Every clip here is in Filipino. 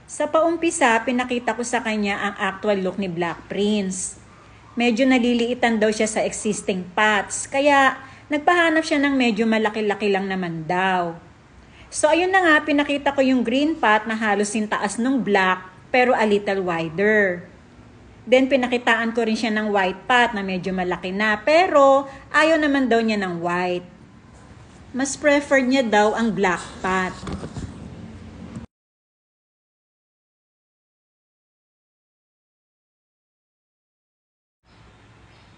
Sa paumpisa, pinakita ko sa kanya ang actual look ni Black Prince. Medyo naliliitan daw siya sa existing pots, kaya nagpahanap siya ng medyo malaki-laki lang naman daw. So ayun na nga, pinakita ko yung green pot na halos yung taas ng black pero a little wider. Then pinakitaan ko rin siya ng white pot na medyo malaki na pero ayaw naman daw niya ng white. Mas preferred niya daw ang black pot.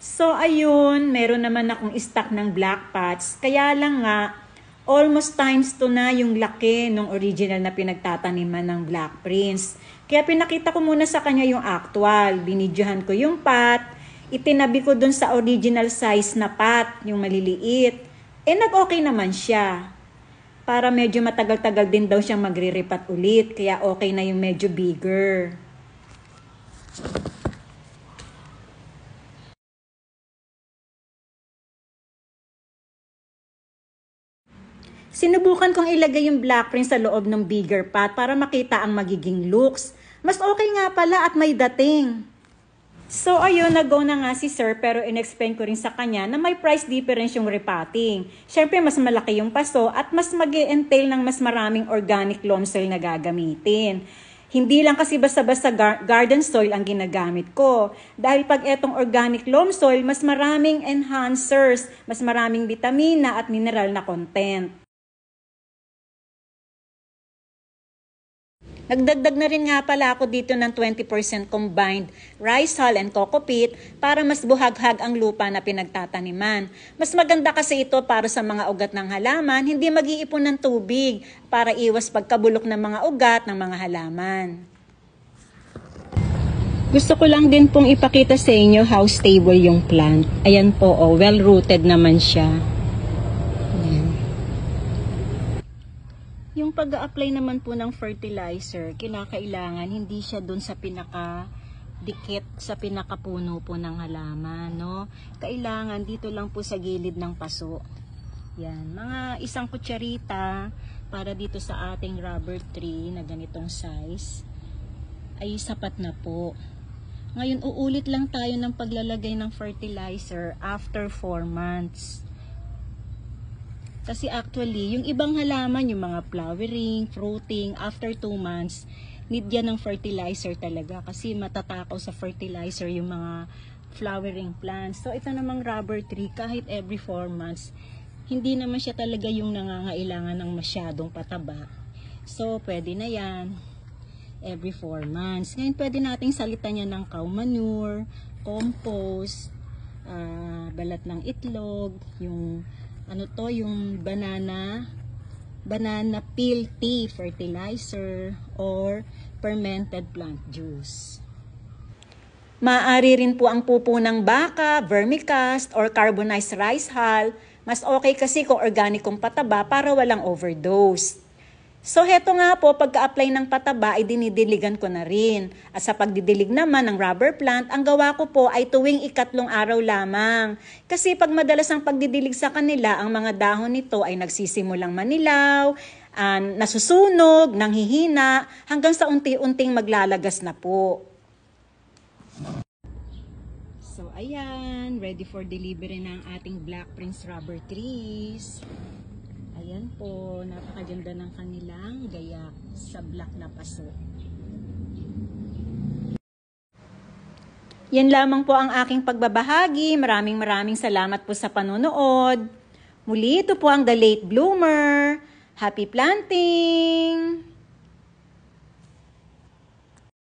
So ayun, meron naman akong stock ng black pots. Kaya lang nga, almost times 2 na yung laki ng original na pinagtataniman ng Black Prince. Kaya pinakita ko muna sa kanya yung actual. Binidyohan ko yung pot. Itinabi ko dun sa original size na pot, yung maliliit. Nag-okay naman siya. Para medyo matagal-tagal din daw siyang magre-repat ulit. Kaya okay na yung medyo bigger. Sinubukan kong ilagay yung Black Prince sa loob ng bigger pot para makita ang magiging looks. Mas okay nga pala at may dating. So ayun, nag-go na nga si sir pero in-explain ko rin sa kanya na may price difference yung repotting. Siyempre mas malaki yung paso at mas mag-e-entail ng mas maraming organic loam soil na gagamitin. Hindi lang kasi basta-basta garden soil ang ginagamit ko. Dahil pag etong organic loam soil, mas maraming enhancers, mas maraming vitamina at mineral na content. Nagdagdag na rin nga pala ako dito ng 20% combined rice hull and coco peat para mas buhaghag ang lupa na pinagtataniman. Mas maganda kasi ito para sa mga ugat ng halaman, hindi mag-iipon ng tubig para iwas pagkabulok ng mga ugat ng mga halaman. Gusto ko lang din pong ipakita sa inyo how stable yung plant. Ayan po, well-rooted naman siya. Yung pag-a-apply naman po ng fertilizer, kinakailangan hindi siya dun sa pinaka-dikit sa pinakapuno po ng halaman, no? Kailangan dito lang po sa gilid ng paso. Yan, mga 1 kutsarita para dito sa ating rubber tree na ganitong size ay sapat na po. Ngayon, uulit lang tayo ng paglalagay ng fertilizer after 4 months. Kasi actually, yung ibang halaman, yung mga flowering, fruiting, after 2 months, need yan ng fertilizer talaga. Kasi matatakaw sa fertilizer yung mga flowering plants. So, ito namang rubber tree, kahit every 4 months, hindi naman siya talaga yung nangangailangan ng masyadong pataba. So, pwede na yan every 4 months. Ngayon, pwede nating salitan yan ng cow manure, compost, balat ng itlog, yung yung banana peel tea fertilizer or fermented plant juice. Maaari rin po ang pupo ng baka, vermicast or carbonized rice hull. Mas okay kasi kung organikong pataba para walang overdose. So heto nga po, pagka-apply ng pataba ay dinidiligan ko na rin. At sa pagdidilig naman ng rubber plant, ang gawa ko po ay tuwing 3 araw lamang. Kasi pag madalas ang pagdidilig sa kanila, ang mga dahon nito ay nagsisimulang manilaw, nasusunog, nanghihina, hanggang sa unti-unting maglalagas na po. So ayan, ready for delivery ng ating Black Prince rubber trees. Ayan po, napakaganda ng kanilang gayak sa black na paso. Yan lamang po ang aking pagbabahagi. Maraming salamat po sa panonood. Muli, ito po ang The Late Bloomer. Happy planting!